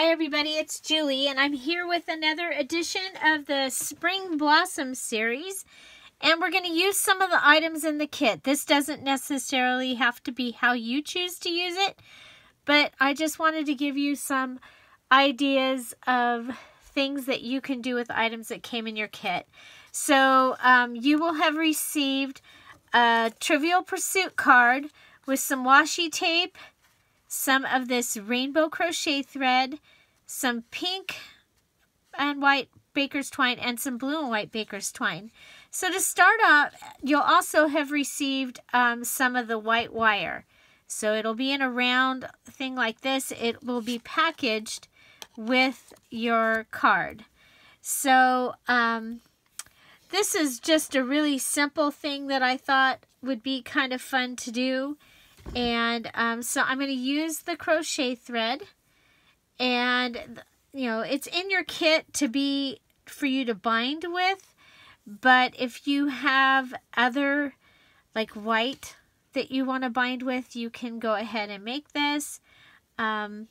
Hi everybody, it's Julie and I'm here with another edition of the Spring Blossom series, and we're going to use some of the items in the kit. This doesn't necessarily have to be how you choose to use it, but I just wanted to give you some ideas of things that you can do with items that came in your kit. So you will have received a Trivial Pursuit card with some washi tape, some of this rainbow crochet thread, some pink and white baker's twine, and some blue and white baker's twine. So to start off, you'll also have received some of the white wire. So it'll be in a round thing like this. It will be packaged with your card. So this is just a really simple thing that I thought would be kind of fun to do. And so I'm going to use the crochet thread, and you know, it's in your kit to be for you to bind with, but if you have other like white that you want to bind with, you can go ahead and make this. What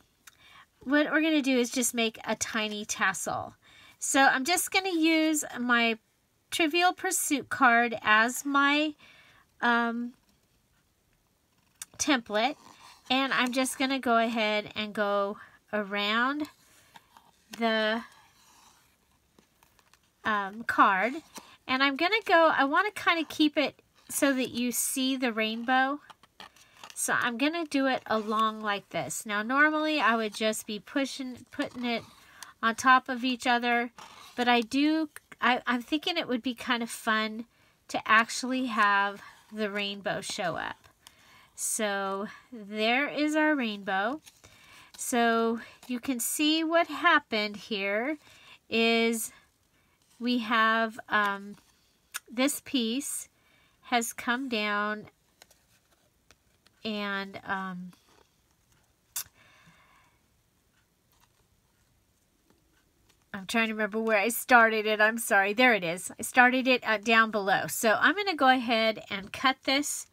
we're going to do is just make a tiny tassel. So I'm just going to use my Trivial Pursuit card as my template, and I'm just going to go ahead and go around the card, and I'm going to go, I want to kind of keep it so that you see the rainbow. So I'm going to do it along like this. Now normally I would just be putting it on top of each other, but I'm thinking it would be kind of fun to actually have the rainbow show up. So there is our rainbow. So you can see what happened here is we have this piece has come down, and I'm trying to remember where I started it. I'm sorry. There it is. I started it down below. So I'm going to go ahead and cut this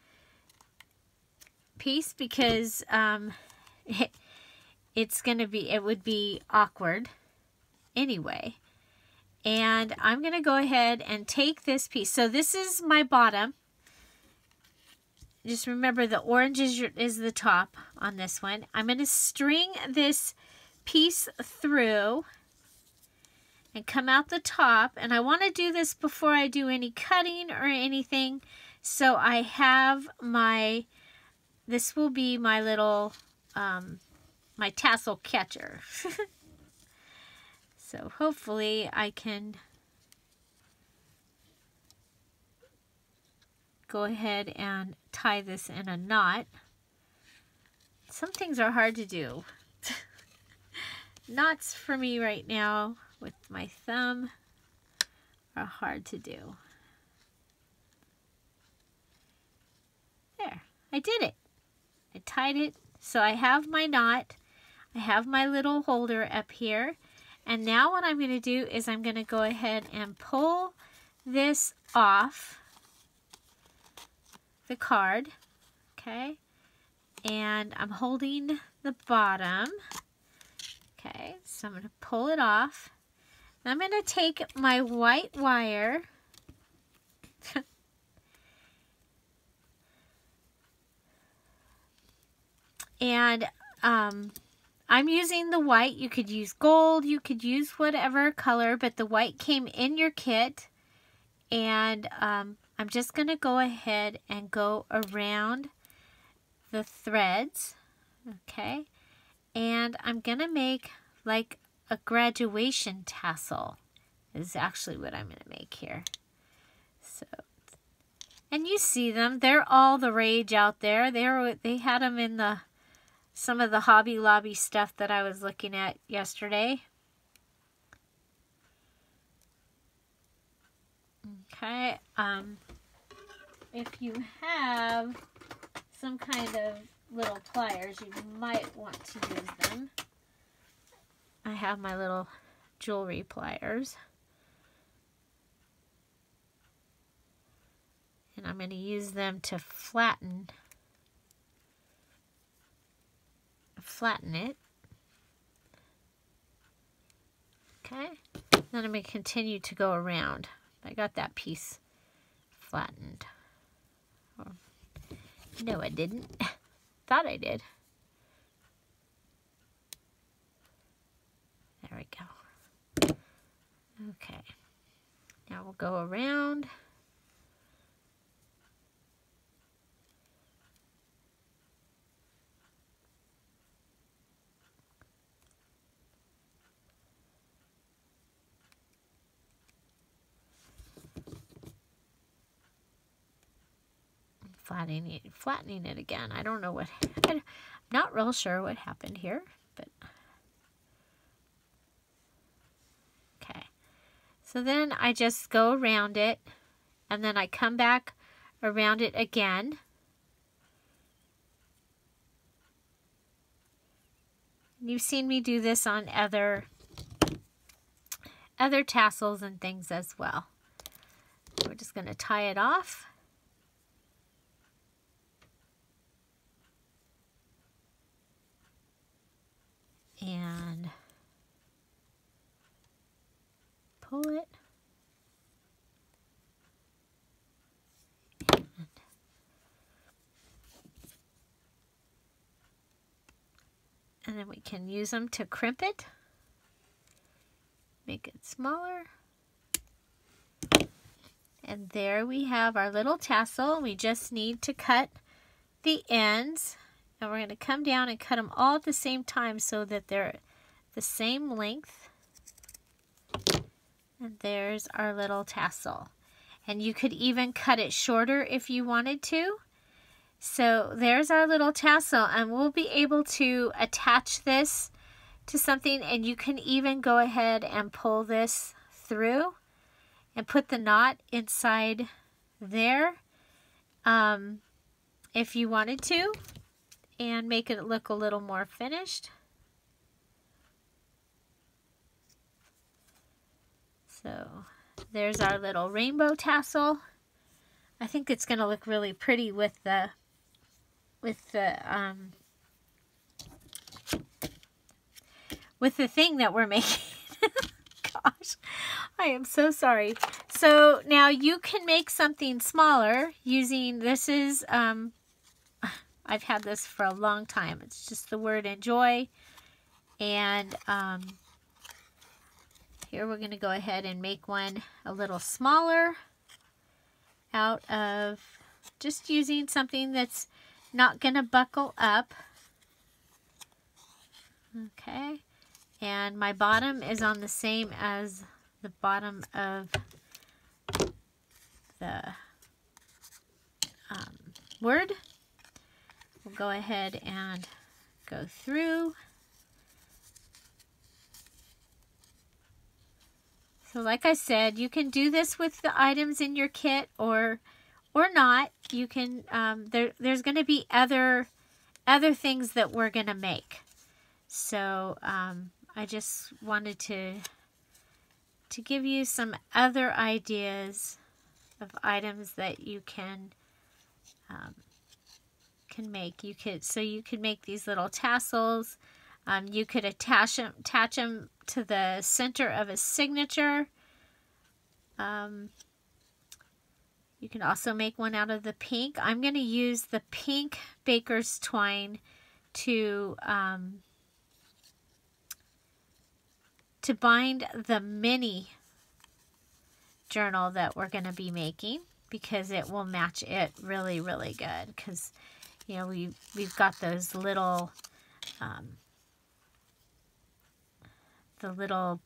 piece because it would be awkward anyway. And I'm going to go ahead and take this piece. So this is my bottom. Just remember the orange is the top on this one. I'm going to string this piece through and come out the top. And I want to do this before I do any cutting or anything. So I have this will be my little, my tassel catcher. So hopefully I can go ahead and tie this in a knot. Some things are hard to do. Knots for me right now with my thumb are hard to do. There, I did it. I tied it, so I have my knot. I have my little holder up here. And now what I'm going to do is I'm going to go ahead and pull this off the card. Okay. And I'm holding the bottom. Okay. So I'm going to pull it off. And I'm going to take my white wire and I'm using the white. You could use gold, you could use whatever color, but the white came in your kit. And I'm just going to go ahead and go around the threads. Okay. And I'm going to make like a graduation tassel is actually what I'm going to make here. So, and you see them. They're all the rage out there. They had them in some of the Hobby Lobby stuff that I was looking at yesterday. Okay, if you have some kind of little pliers, you might want to use them. I have my little jewelry pliers. And I'm going to use them to flatten it. Okay, then I'm going to continue to go around. I got that piece flattened. Oh, no, I didn't. Thought I did. There we go. Okay, now we'll go around. Flattening it again. I don't know what, I'm not real sure what happened here, but okay. So then I just go around it, and then I come back around it again. You've seen me do this on other tassels and things as well. We're just going to tie it off. And pull it. And then we can use them to crimp it. Make it smaller. And there we have our little tassel. We just need to cut the ends. And we're going to come down and cut them all at the same time so that they're the same length. And there's our little tassel. And you could even cut it shorter if you wanted to. So there's our little tassel, and we'll be able to attach this to something, and you can even go ahead and pull this through and put the knot inside there if you wanted to, and make it look a little more finished. So there's our little rainbow tassel. I think it's going to look really pretty with the thing that we're making. Gosh, I am so sorry. So now you can make something smaller using, this is, I've had this for a long time. It's just the word enjoy. And here we're going to go ahead and make one a little smaller out of just using something that's not going to buckle up. Okay. And my bottom is on the same as the bottom of the word. We'll go ahead and go through. So like I said, you can do this with the items in your kit or not. You can, there's going to be other things that we're going to make. So I just wanted to give you some other ideas of items that you can make. You could make these little tassels. You could attach them to the center of a signature. You can also make one out of the pink. I'm going to use the pink baker's twine to bind the mini journal that we're going to be making, because it will match it really, really good. Because, you know, we've got those little the little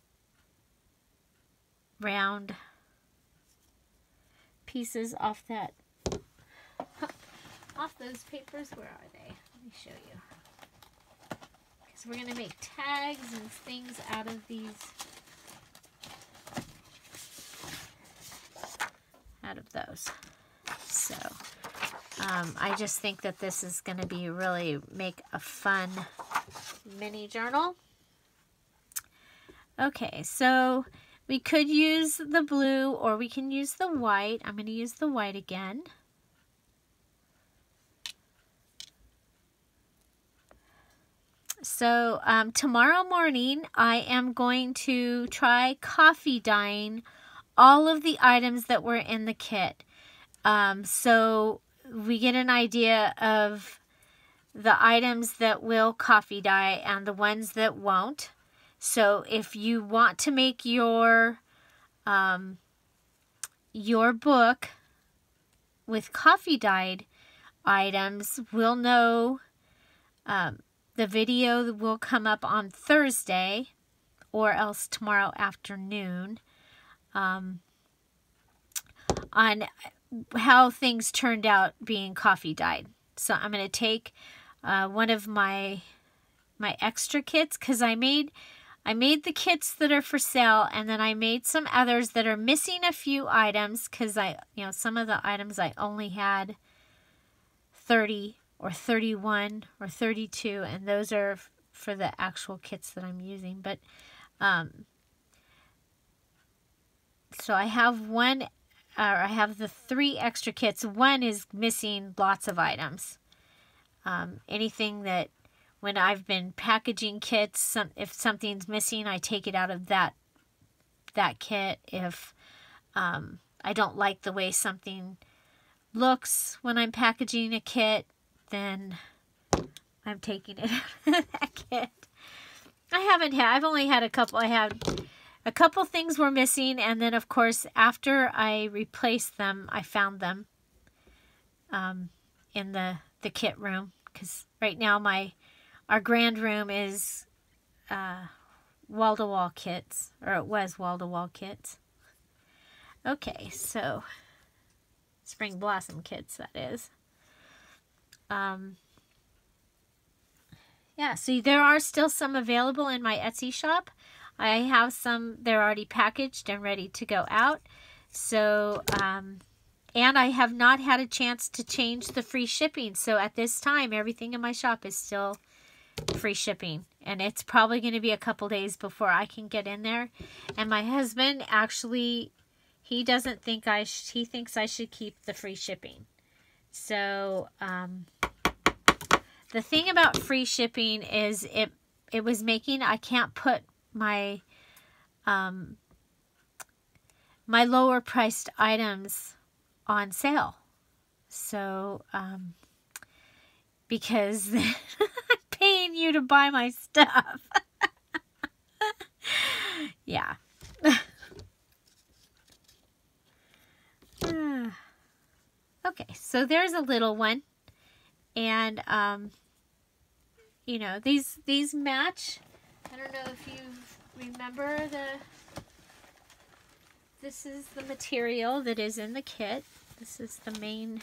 round pieces off those papers. Where are they? Let me show you. Because we're going to make tags and things out of these, out of those. So I just think that this is going to be really make a fun mini journal. Okay, so we could use the blue or we can use the white. I'm going to use the white again. So tomorrow morning, I am going to try coffee dyeing all of the items that were in the kit. So we get an idea of the items that will coffee dye and the ones that won't. So if you want to make your book with coffee dyed items, we'll know. The video will come up on Thursday or else tomorrow afternoon on how things turned out being coffee dyed. So I'm going to take one of my extra kits, because I made the kits that are for sale, and then I made some others that are missing a few items, because some of the items I only had 30 or 31 or 32, and those are for the actual kits that I'm using. But so I have I have the 3 extra kits. One is missing lots of items. Anything that, when I've been packaging kits, if something's missing, I take it out of that kit. If I don't like the way something looks when I'm packaging a kit, then I'm taking it out of that kit. I've only had a couple. I had a couple things were missing, and then of course after I replaced them, I found them in the kit room, because right now our grand room is wall-to-wall kits, or it was wall-to-wall kits. Okay, so spring blossom kits, that is. Yeah, so there are still some available in my Etsy shop. I have some, they're already packaged and ready to go out. So, and I have not had a chance to change the free shipping. So at this time, everything in my shop is still free shipping. And it's probably going to be a couple days before I can get in there. And my husband actually, he doesn't think he thinks I should keep the free shipping. So, the thing about free shipping is it was making, I can't put my my lower priced items on sale. So, because I'm paying you to buy my stuff. Yeah. Okay, so there's a little one. And, these match. I don't know if you remember this is the material that is in the kit. This is the main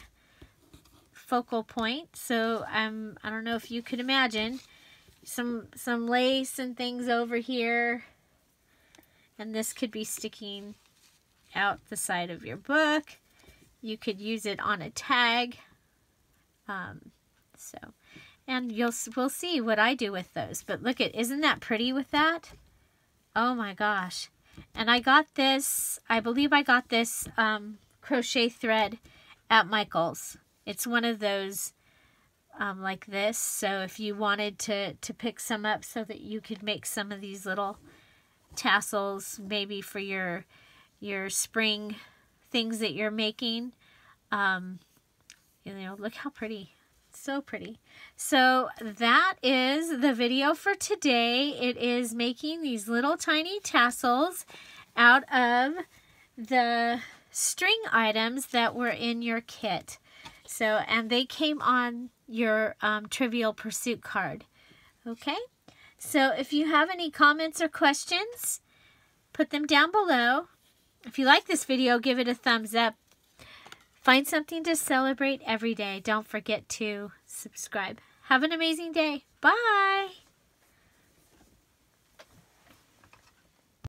focal point. So, I don't know if you could imagine some lace and things over here. And this could be sticking out the side of your book. You could use it on a tag. And we'll see what I do with those. But look isn't that pretty with that? Oh my gosh. And I got this, I believe I got this crochet thread at Michael's. It's one of those like this. So if you wanted to pick some up so that you could make some of these little tassels, maybe for your spring things that you're making. Look how pretty. So pretty. So that is the video for today. It is making these little tiny tassels out of the string items that were in your kit. So, and they came on your Trivial Pursuit card. Okay? So if you have any comments or questions, put them down below. If you like this video, give it a thumbs up. Find something to celebrate every day. Don't forget to subscribe. Have an amazing day. Bye.